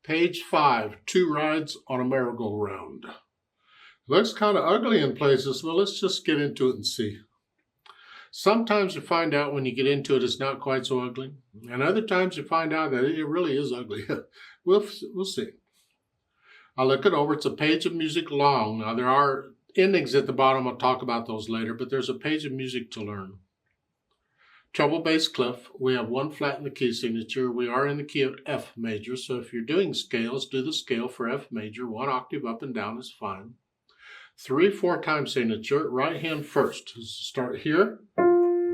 Page 5, 2 rides on a merry-go-round. Looks kind of ugly in places. Well, let's just get into it and see. Sometimes you find out when you get into it it's not quite so ugly. And other times you find out that it really is ugly. We'll see. I'll look it over. It's a page of music long. Now, there are endings at the bottom. I'll talk about those later. But there's a page of music to learn. Treble bass clef. We have one flat in the key signature. We are in the key of F major. So if you're doing scales, do the scale for F major. 1 octave up and down is fine. 3/4 time signature. Right hand first. Start here.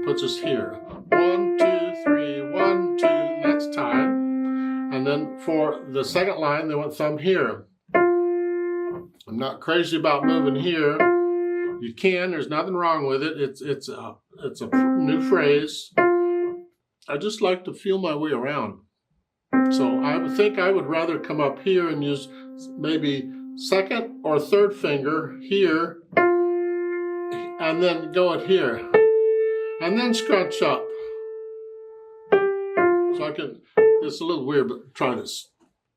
Puts us here. 1, 2, 3, 1, 2. That's time. And then for the second line, they want thumb here. I'm not crazy about moving here. You can. There's nothing wrong with it. It's a new phrase. I just like to feel my way around. So I would think I would rather come up here and use maybe second or third finger here, and then go it here, and then scrunch up. So I can. It's a little weird, but try this.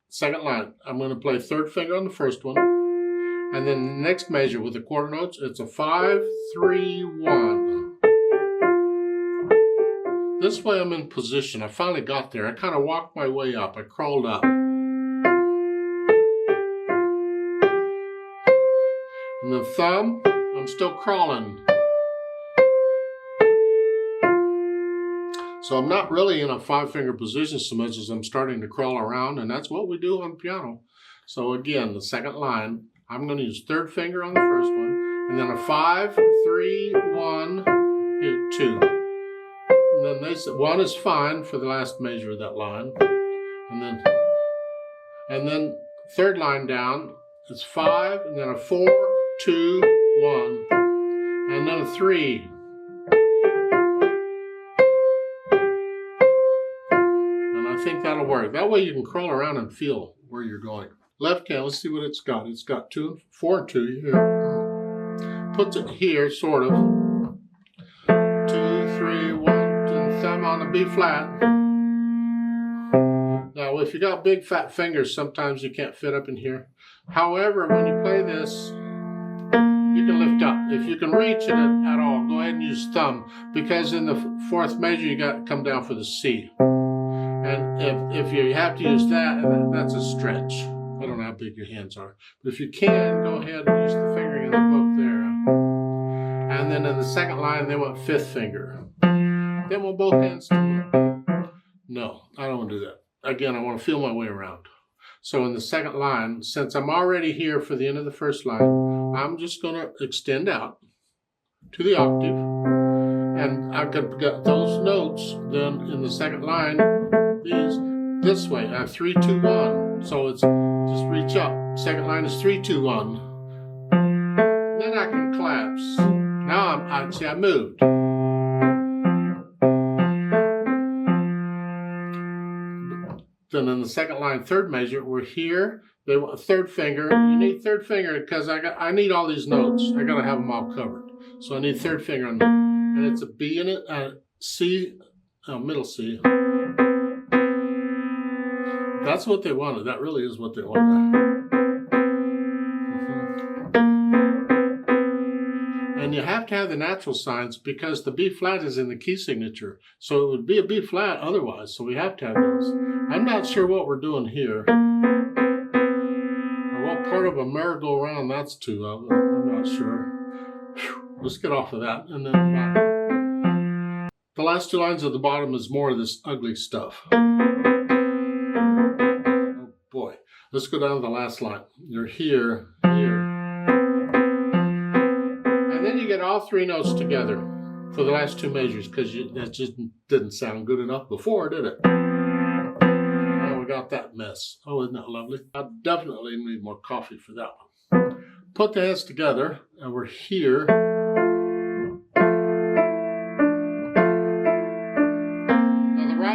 Second line. I'm going to play third finger on the first one. And then the next measure with the quarter notes, it's a 5, 3, 1. This way I'm in position. I finally got there. I kind of walked my way up. I crawled up. And the thumb, I'm still crawling. So I'm not really in a 5-finger position so much as I'm starting to crawl around, and that's what we do on piano. So again, the second line, I'm going to use third finger on the first one, and then a 5, 3, 1, 2. And then they said 1 is fine for the last measure of that line. And then third line down is 5, and then a 4, 2, 1, and then a 3. And I think that'll work. That way you can crawl around and feel where you're going. Left hand, let's see what it's got. It's got 2, 4, 2 here. Puts it here, sort of. 2, 3, 1, and thumb on the B flat. Now, if you got big fat fingers, sometimes you can't fit up in here. However, when you play this, you can lift up. If you can reach it at all, go ahead and use thumb, because in the 4th measure, you got to come down for the C. And if you have to use that, that's a stretch. I don't know how big your hands are. But if you can, go ahead and use the fingering in the book there. And then in the second line, they want 5th finger. They want both hands to move. No, I don't want to do that. Again, I want to feel my way around. So in the second line, since I'm already here for the end of the first line, I'm just going to extend out to the octave. And I could get those notes then in the second line, these this way. I have 3, 2, 1. So it's just reach up. Second line is 3, 2, 1. Then I can collapse. Now I moved. Then in the second line, third measure, we're here. They want a third finger. You need third finger because I need all these notes. I got to have them all covered. So I need third finger on, and it's a B in it, C, middle C. That's what they wanted. That really is what they wanted. And you have to have the natural signs because the B flat is in the key signature. So it would be a B flat otherwise. So we have to have those. I'm not sure what we're doing here. Or what part of a merry-go-round that's to. I'm not sure. Whew. Let's get off of that. And then the last 2 lines at the bottom is more of this ugly stuff. Boy, let's go down to the last line. You're here, here. And then you get all 3 notes together for the last 2 measures because that just didn't sound good enough before, did it? Oh, we got that mess. Oh, isn't that lovely? I definitely need more coffee for that one. Put the hands together and we're here.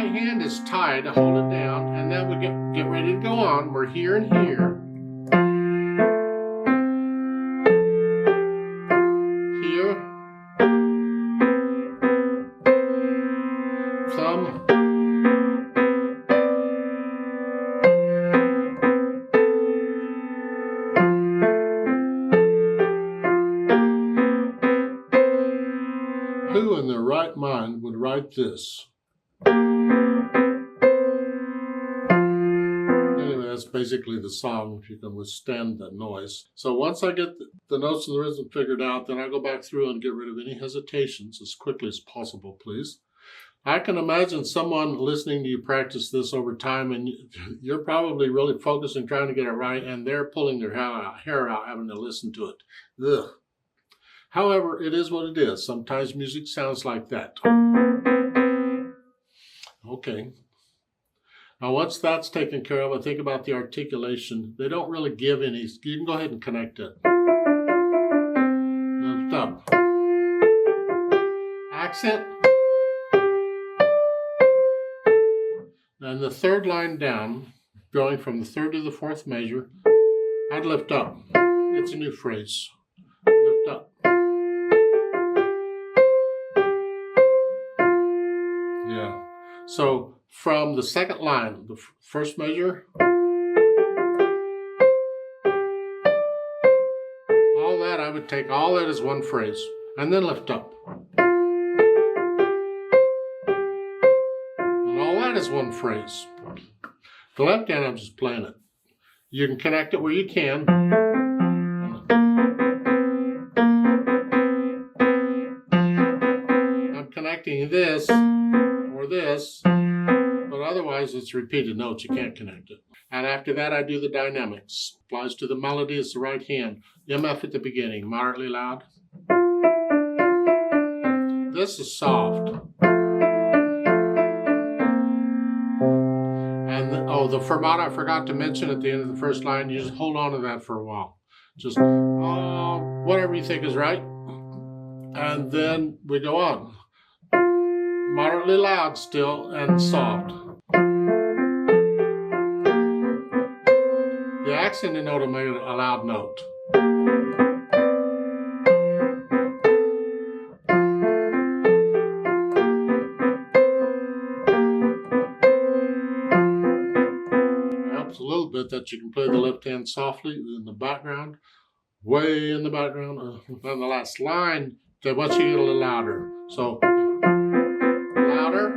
Hand is tied to hold it down, and then we get ready to go on. We're here and here. Here. Thumb. like this. Anyway, that's basically the song, if you can withstand the noise. So once I get the notes and the rhythm figured out, then I go back through and get rid of any hesitations as quickly as possible, please. I can imagine someone listening to you practice this over time, and you're probably really focusing, trying to get it right, and they're pulling their hair out having to listen to it. Ugh. However, it is what it is. Sometimes music sounds like that. Okay. Now, once that's taken care of, I think about the articulation. They don't really give any. You can go ahead and connect it. Lift up. Accent. And the third line down, going from the third to the fourth measure, I'd lift up. It's a new phrase. Lift up. Yeah. So from the second line, the first measure, all that, I would take all that as one phrase, and then lift up. And all that is one phrase. The left hand, I'm just playing it. You can connect it where you can. I'm connecting this or this, but otherwise it's repeated notes. You can't connect it. And after that, I do the dynamics. Applies to the melody, it's the right hand. MF at the beginning, moderately loud. This is soft. And the fermata I forgot to mention at the end of the first line. You just hold on to that for a while. Just whatever you think is right. And then we go on. Moderately loud still and soft. The accented note will make it a loud note. It helps a little bit that you can play the left hand softly in the background, way in the background. And the last line, they want you to get a little louder. So louder,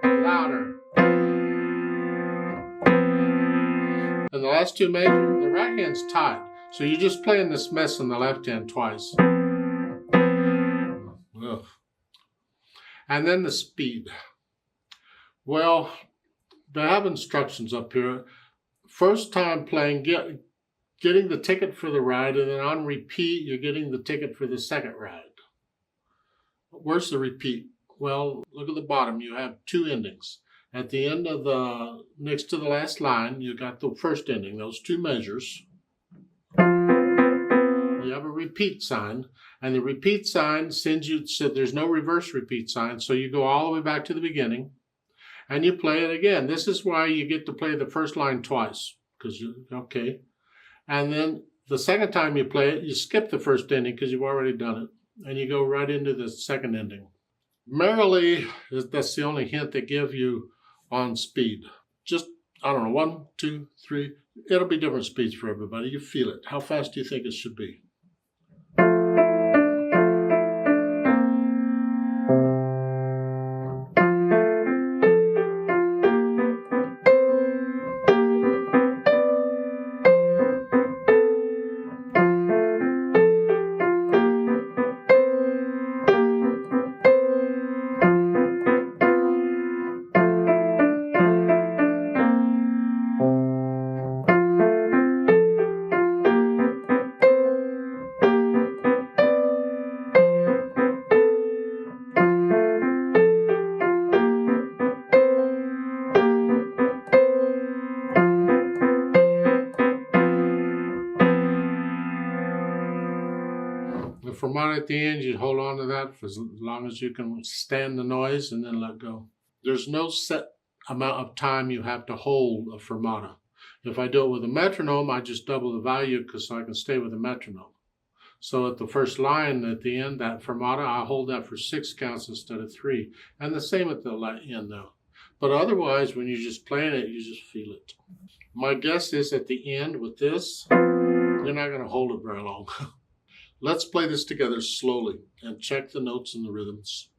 louder. And the last two major, the right hand's tight. So you're just playing this mess in the left hand twice. Ugh. And then the speed. Well, they have instructions up here. First time playing, getting the ticket for the ride, and then on repeat, you're getting the ticket for the second ride. Where's the repeat? Well, look at the bottom. You have two endings. At the end of next to the last line, you got the first ending, those two measures. You have a repeat sign, and the repeat sign sends you, so there's no reverse repeat sign, so you go all the way back to the beginning, and you play it again. This is why you get to play the first line twice, okay. And then the second time you play it, you skip the first ending because you've already done it, and you go right into the second ending. Merrily, that's the only hint they give you on speed. Just, I don't know, 1, 2, 3. It'll be different speeds for everybody. You feel it. How fast do you think it should be? The fermata at the end, you hold on to that for as long as you can stand the noise and then let go. There's no set amount of time you have to hold a fermata. If I do it with a metronome, I just double the value so I can stay with the metronome. So at the first line at the end, that fermata, I hold that for 6 counts instead of 3. And the same at the end though. But otherwise, when you're just playing it, you just feel it. My guess is at the end with this, you're not going to hold it very long. Let's play this together slowly and check the notes and the rhythms.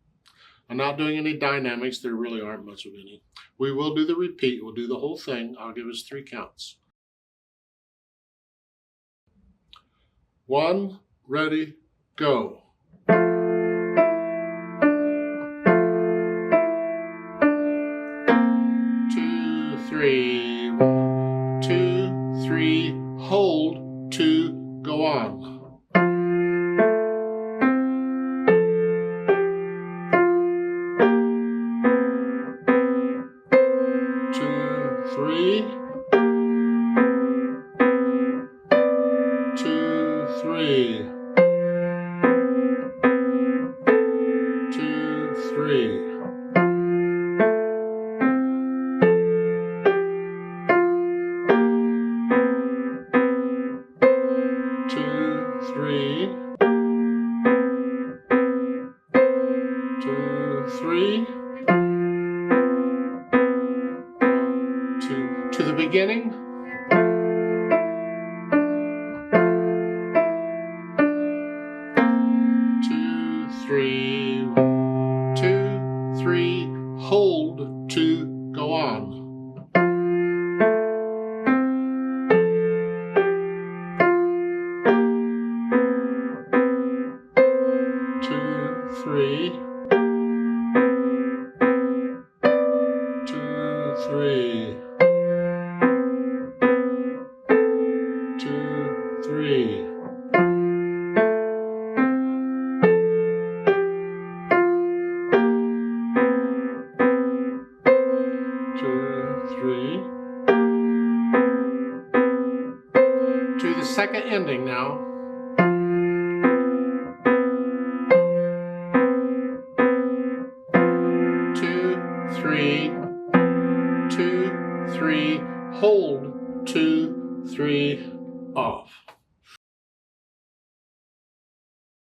I'm not doing any dynamics. There really aren't much of any. We will do the repeat. We'll do the whole thing. I'll give us 3 counts. 1, ready, go. 2, 3, 2, 3, hold, 2, go on. 2, 3, 2, 3, 2, 3. 2, 3, 2, 3, 2, to the beginning. 2, 3, 2, 3, hold, 2, go on. 2, 3, 2, 3, 2, 3. 2, 3. To the second ending now. 2, 3, 2, 3, hold, 2, 3, off.